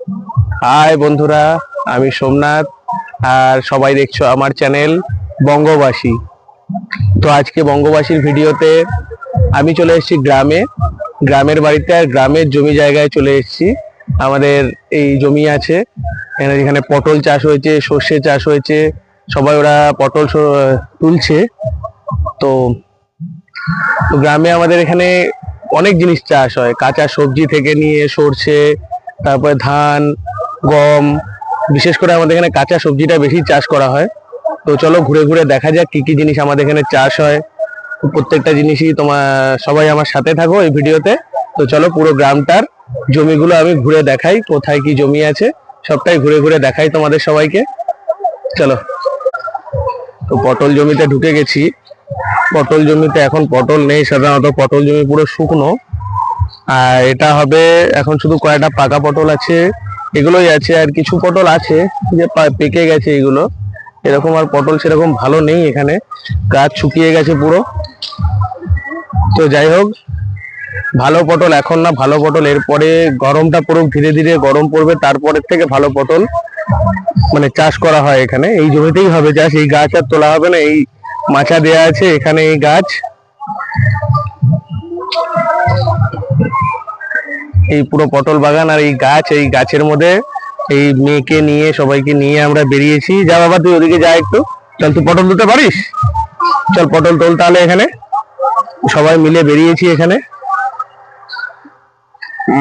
High বন্ধুরা, আমি সোমনাথ আর সবাই দেখছো আমার চ্যানেল বঙ্গবাসী। তো আজকে বঙ্গবাসীর ভিডিওতে আমি চলে এসেছি গ্রামের বাড়িতে, আর গ্রামের জমি জায়গায় চলে এসেছি। আমাদের এই জমি আছে এখানে, যেখানে পটল চাষ হয়েছে, সর্ষে চাষ হয়েছে। সবাই ওরা পটল তুলছে। তো তো গ্রামে আমাদের এখানে অনেক জিনিস চাষ হয়, কাঁচা সবজি থেকে নিয়ে সর্ষে, তারপরে ধান, গম। বিশেষ করে আমাদের এখানে কাঁচা সবজিটা বেশি চাষ করা হয়। তো চলো ঘুরে ঘুরে দেখা যাক কি কি জিনিস আমাদের এখানে চাষ হয়। প্রত্যেকটা জিনিসই সবাই আমার সাথে থাকো এই ভিডিওতে। তো চলো পুরো গ্রামটার জমিগুলো আমি ঘুরে দেখাই, কোথায় কি জমি আছে সবটাই ঘুরে ঘুরে দেখাই তোমাদের সবাইকে। চলো। তো পটল জমিতে ঢুকে গেছি। পটল জমিতে এখন পটল নেই, সাধারণত পটল জমি পুরো শুকনো। আর এটা হবে এখন, শুধু কয়েকটা পাকা পটল আছে, এগুলোই আছে। আর কিছু পটল আছে যে পেকে গেছে, এগুলো এরকম। আর পটল সেরকম ভালো নেই এখানে, গাছ শুকিয়ে গেছে পুরো। তো যাই হোক, ভালো পটল এখন না, ভালো পটল এরপরে গরমটা পড়ুক, ধীরে ধীরে গরম পড়বে, তারপরের থেকে ভালো পটল মানে চাষ করা হয় এখানে। এই জমিতেই হবে চাষ, এই গাছ আর তোলা হবে না। এই মাচা দেয়া আছে এখানে, এই গাছ, এই পুরো পটল বাগান আর এই গাছ। এই গাছের মধ্যে এই মেয়েকে নিয়ে, সবাইকে নিয়ে আমরা বেরিয়েছি। যা বাবা, তুই ওদিকে যা একটু। চল, তুই পটল তুলতে পারিস? চল পটল তোল তাহলে। এখানে সবাই মিলে বেরিয়েছি। এখানে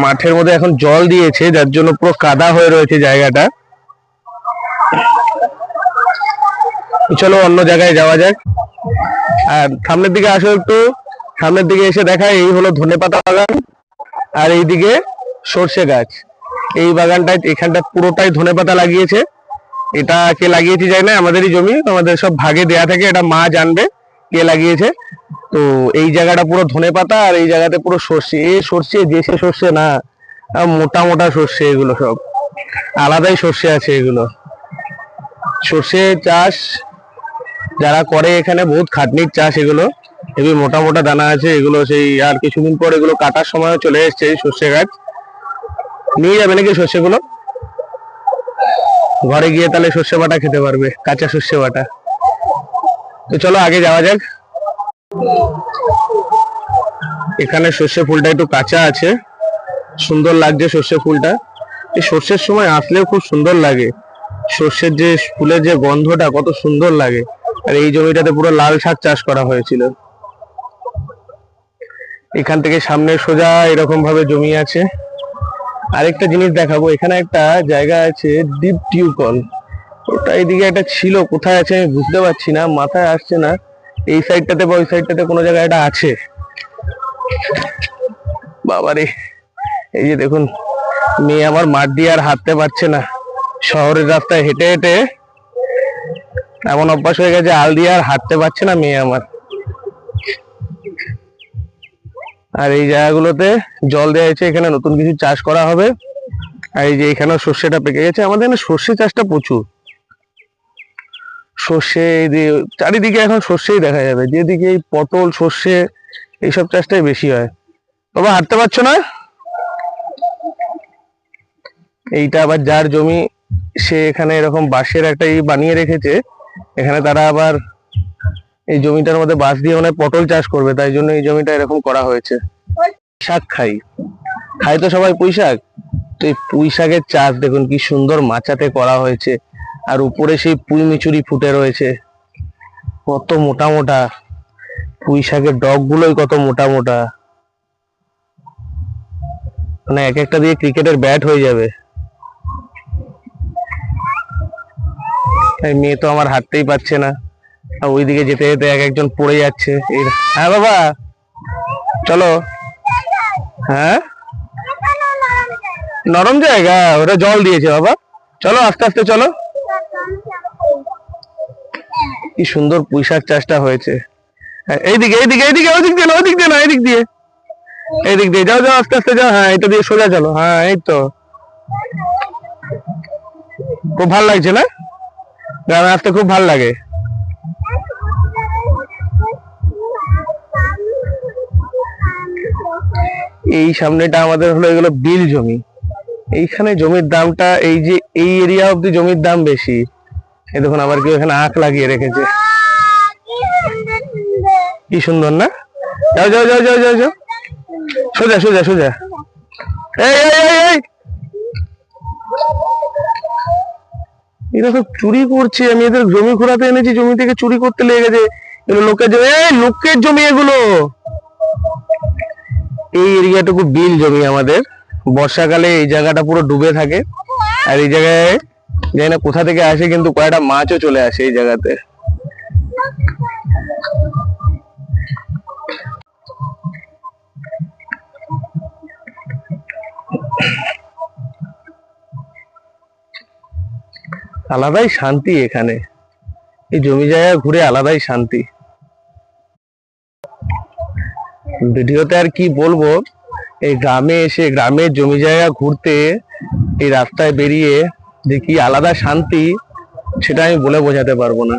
মাঠের মধ্যে এখন জল দিয়েছে, যার জন্য পুরো কাদা হয়ে রয়েছে জায়গাটা। চলো অন্য জায়গায় যাওয়া যাক। আর সামনের দিকে আসো একটু, সামনের দিকে এসে দেখায় এই হলো ধনেপাতা বাগান, আর এইদিকে সর্ষে গাছ। এই বাগানটায়, এখানটা পুরোটাই ধনেপাতা লাগিয়েছে। এটা কে লাগিয়েছে জানি না, আমাদেরই জমি, আমাদের সব ভাগে দেয়া থাকে, এটা মা জানবে কে লাগিয়েছে। তো এই জায়গাটা পুরো ধনেপাতা, আর এই জায়গাতে পুরো সর্ষে। এই সর্ষে দেশে সর্ষে না, মোটা মোটা সর্ষে, এগুলো সব আলাদাই সর্ষে আছে। এগুলো সর্ষে চাষ যারা করে এখানে, বহুত খাটনির চাষ এগুলো। হেবি মোটা মোটা দানা আছে এগুলো। সেই আর কিছুদিন পর এগুলো কাটার সময় চলে এসছে। এই সর্ষে গাছ নিয়ে যাবে নাকি সর্ষেগুলো, ঘরে গিয়ে তাহলে সর্ষে বাটা খেতে পারবে, কাঁচা সর্ষে বাটা। তো চলো আগে যাওয়া যাক। এখানে সর্ষে ফুলটা একটু কাঁচা আছে, সুন্দর লাগছে সর্ষে ফুলটা। এই সর্ষের সময় আসলেও খুব সুন্দর লাগে, সর্ষের যে ফুলের যে গন্ধটা কত সুন্দর লাগে। আর এই জমিটাতে পুরো লাল শাক চাষ করা হয়েছিল। এখান থেকে সামনে সোজা এরকম ভাবে জমি আছে। আরেকটা জিনিস দেখাবো, এখানে একটা জায়গা আছে ডিপ টিউবওয়েল। ওটা এইদিকে একটা ছিল, কোথায় আছে আমি বুঝতে পারছি না, মাথায় আসছে না। এই সাইডটাতে বা ওই সাইডটাতে কোনো জায়গায় এটা আছে। বাবারে, এই যে দেখুন, মেয়ে আমার মাঠ দিয়ে আর হাঁটতে পারছে না। শহরের রাস্তায় হেঁটে হেঁটে এমন অভ্যাস হয়ে গেছে, আল দিয়ে আর হাঁটতে পারছে না মেয়ে আমার। আর এই জায়গাগুলোতে জল দেওয়া হয়েছে, এখানে নতুন কিছু চাষ করা হবে। আর এই যে এখানেও সর্ষেটা পেকে গেছে। আমাদের এখানে সর্ষে চাষটা প্রচুর, সর্ষে চারিদিকে এখন সর্ষেই দেখা যাবে, যেদিকে এই পটল সর্ষে এইসব চাষটাই বেশি হয়। বাবা হাঁটতে পারছো না? এইটা আবার যার জমি, সে এখানে এরকম বাঁশের একটা বানিয়ে রেখেছে। এখানে তারা আবার এই জমিটার মধ্যে বাঁশ দিয়ে মানে পটল চাষ করবে, তাই জন্য এই জমিটা এরকম করা হয়েছে। শাক খাই খাই তো সবাই, পুঁই শাক। তো এই পুঁই শাকের চাষ দেখুন কি সুন্দর মাচাতে করা হয়েছে। আর উপরে সেই পুঁই মিচুরি ফুটে রয়েছে, কত মোটা মোটা। পুঁই শাকের ডগ গুলোই কত মোটা মোটা, মানে এক একটা দিয়ে ক্রিকেটের ব্যাট হয়ে যাবে। মেয়ে তো আমার হাঁটতেই পারছে না, ওইদিকে যেতে যেতে এক একজন পড়ে যাচ্ছে। হ্যাঁ বাবা চলো। হ্যাঁ নরম জায়গা, ওটা জল দিয়েছে বাবা। চলো আস্তে আস্তে চলো। কি সুন্দর পুঁইশাক চাষটা হয়েছে। এইদিকে এইদিকে এইদিকে, ওই দিক দিয়ে না, ওই দিক দিয়ে না, এদিক দিয়ে, এদিক দিয়ে যাও যাও, আস্তে আস্তে যাও। হ্যাঁ এটা দিয়ে সোজা চলো। হ্যাঁ এই তো, খুব ভালো লাগছে না? গ্রামে আসতে খুব ভালো লাগে। এই সামনেটা আমাদের হলো, এগুলো বিল জমি। এইখানে জমির দামটা, এই যে এই এরিয়া অব্দি জমির দাম বেশি। এই দেখুন আবার কেউ এখানে আখ লাগিয়ে রেখেছে, কি সুন্দর না? যাও যাও যাও যাও যাও যাও, সোজা সোজা সোজা। এই এই এই এই, এরা তো চুরি করছে। আমি এদের জমি ঘোরাতে এনেছি, জমি থেকে চুরি করতে লেগে গেছে। এগুলো লোকের জমি, এই লোকের জমি এগুলো। এই এরিয়াটুকু বিল জমি আমাদের। বর্ষাকালে এই জায়গাটা পুরো ডুবে থাকে, আর এই জায়গায় জানি না কোথা থেকে আসে, কিন্তু কয়েকটা মাছও চলে আসে এই জায়গাতে। আলাদাই শান্তি এখানে, এই জমি জায়গা ঘুরে আলাদাই শান্তি। ভিডিওতে আর কি বলবো, এই গ্রামে এসে গ্রামের জমি জায়গা ঘুরতে, এই রাস্তায় বেরিয়ে যে কি আলাদা শান্তি, সেটা আমি বলে বোঝাতে পারবো না।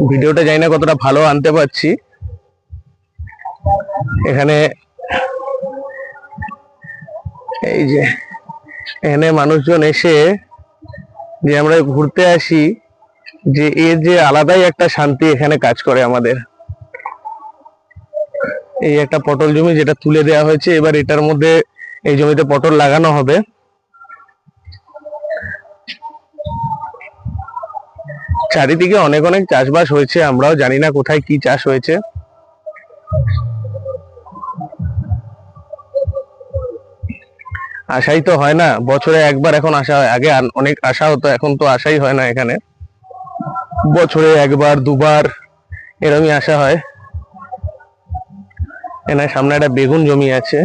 ভিডিওটা জানি না কতটা ভালো আনতে পারছি। এখানে এই যে এখানে মানুষজন এসে যে আমরা ঘুরতে আসি, যে এর যে আলাদাই একটা শান্তি এখানে কাজ করে আমাদের। এই একটা পটল জমি যেটা তুলে দেওয়া হয়েছে, এবার এটার মধ্যে এই জমিতে পটল লাগানো হবে। চারিদিকে অনেক অনেক চাষবাস হয়েছে, আমরাও জানি না কোথায় কি চাষ হয়েছে। আসাই তো হয় না, বছরে একবার এখন আসা হয়। আগে অনেক আসা হতো, এখন তো আসাই হয় না এখানে। বছরে একবার দুবার এরমই আসা হয়। এখানে সামনে একটা বেগুন জমি আছে,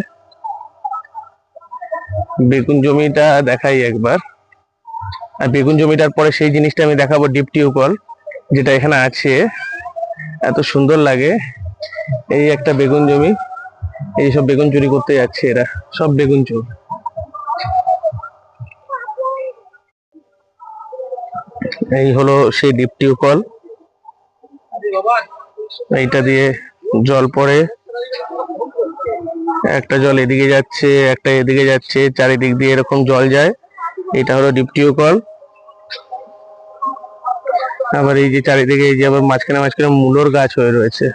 বেগুন জমিটা দেখাই একবার। আর বেগুন জমিটার পরে সেই জিনিসটা আমি দেখাবো, ডিপ টিউবওয়েল যেটা এখানে আছে, এত সুন্দর লাগে। এই একটা বেগুন জমি, এই সব বেগুন চুরি করতে যাচ্ছে এরা, সব বেগুন চোর। এই হলো সেই ডিপ টিউবওয়েল, এইটা দিয়ে জল পড়ে, একটা জল এদিকে যাচ্ছে, একটা এদিকে যাচ্ছে, চারিদিক দিয়ে এরকম জল যায়। এটা হলো ডিপ টিউবওয়েল। আবার এই যে চারিদিকে এই যে আবার মাঝখানে মাঝখানে মূলোর গাছ হয়ে রয়েছে।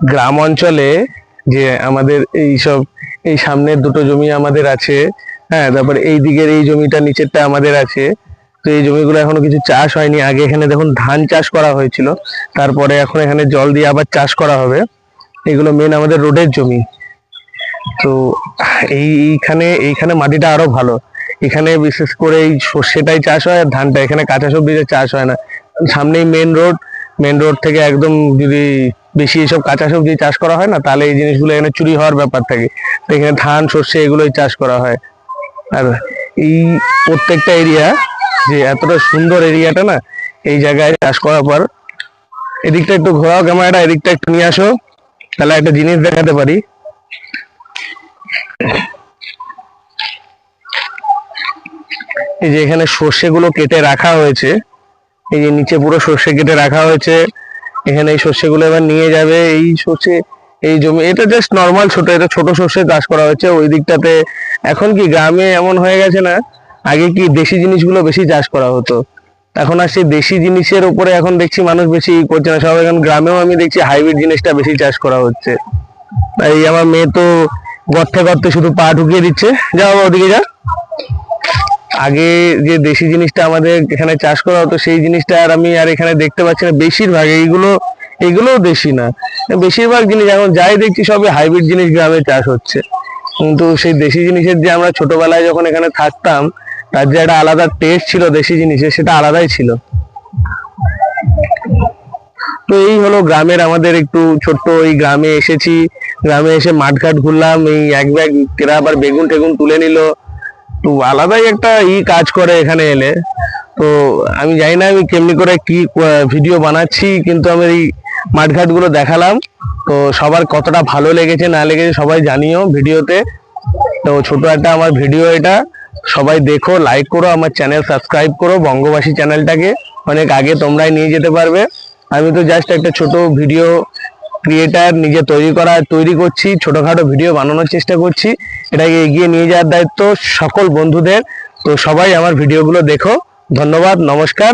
গ্রাম অঞ্চলে যে আমাদের এই সব, এই সামনের দুটো জমি আমাদের আছে, হ্যাঁ, তারপরে এই দিকের এই জমিটা নিচেরটা আমাদের আছে। তো এই জমিগুলো এখনো কিছু চাষ হয়নি। আগে এখানে দেখুন ধান চাষ করা হয়েছিল, তারপরে এখন এখানে জল দিয়ে আবার চাষ করা হবে। এগুলো মেন আমাদের রোডের জমি। তো এইখানে এইখানে মাটিটা আরো ভালো। এখানে বিশেষ করে এই সর্ষেটাই চাষ হয়, আর ধানটা। এখানে কাঁচা সবজিটা চাষ হয় না। সামনেই মেন রোড, মেন রোড থেকে একদম যদি বেশি এসব কাঁচা সবজি চাষ করা হয় না, তাহলে এই জিনিসগুলো এখানে চুরি হওয়ার ব্যাপার থাকে। তো এখানে ধান সর্ষে এগুলোই চাষ করা হয়। আর এই প্রত্যেকটা এরিয়া, যে এতটা সুন্দর এরিয়াটা না, এই জায়গায় চাষ করার পর, এদিকটা একটু ঘোরাও ক্যামেরাটা, এদিকটা একটু নিয়ে আসো, তাহলে একটা জিনিস দেখাতে পারি। এই যে এখানে সর্ষেগুলো কেটে রাখা হয়েছে, এই যে নিচে পুরো সর্ষে কেটে রাখা হয়েছে। এখানে এই সর্ষেগুলো এবার নিয়ে যাবে। এই সর্ষে, এই জমি এটা জাস্ট নর্মাল ছোট, এটা ছোট সর্ষে চাষ করা হয়েছে। ওই দিকটাতে এখন কি গ্রামে এমন হয়ে গেছে না, আগে কি দেশি জিনিসগুলো বেশি চাষ করা হতো, এখন আর সেই দেশি জিনিসের উপরে এখন দেখছি মানুষ বেশি করছে না। সব এখন গ্রামেও আমি দেখছি হাইব্রিড জিনিসটা বেশি চাষ করা হচ্ছে। এই আমার মেয়ে তো গর্তে গর্তে শুধু পা ঢুকিয়ে দিচ্ছে, যাও ওদিকে যা। আগে যে দেশি জিনিসটা আমাদের এখানে চাষ করা হতো, সেই জিনিসটা আর আমি আর এখানে দেখতে পাচ্ছি না। বেশিরভাগ এইগুলোও দেশি না, বেশিরভাগ জিনিস এখন যাই দেখছি সবই হাইব্রিড জিনিস গ্রামে চাষ হচ্ছে। কিন্তু সেই দেশি জিনিসের যে আমরা ছোটবেলায় যখন এখানে থাকতাম, তার যে একটা আলাদা টেস্ট ছিল দেশি জিনিসের, সেটা আলাদাই ছিল। তো এই হলো গ্রামের আমাদের একটু ছোট্ট, এই গ্রামে এসেছি, গ্রামে এসে মাঠঘাট ঘুরলাম। এই এক ব্যাগ কেরা আবার বেগুন টেগুন তুলে নিল। তো আলাদাই একটা কাজ করে এখানে এলে। তো আমি জানি না আমি কেমনি করে কি ভিডিও বানাচ্ছি, কিন্তু আমি এই মাঠঘাট গুলো দেখালাম। তো সবার কতটা ভালো লেগেছে না লেগেছে সবাই জানিও ভিডিওতে। তো ছোট একটা আমার ভিডিও এটা, সবাই দেখো, লাইক করো, আমার চ্যানেল সাবস্ক্রাইব করো। বঙ্গবাসী চ্যানেলটাকে অনেক আগে তোমরাই নিয়ে যেতে পারবে। আমি তো জাস্ট একটা ছোট ভিডিও ক্রিয়েটার, নিজে তৈরি করছি, ছোটখাটো ভিডিও বানানোর চেষ্টা করছি। এটাকে এগিয়ে নিয়ে যাওয়ার দায়িত্ব সকল বন্ধুদের। তো সবাই আমার ভিডিওগুলো দেখো। ধন্যবাদ, নমস্কার।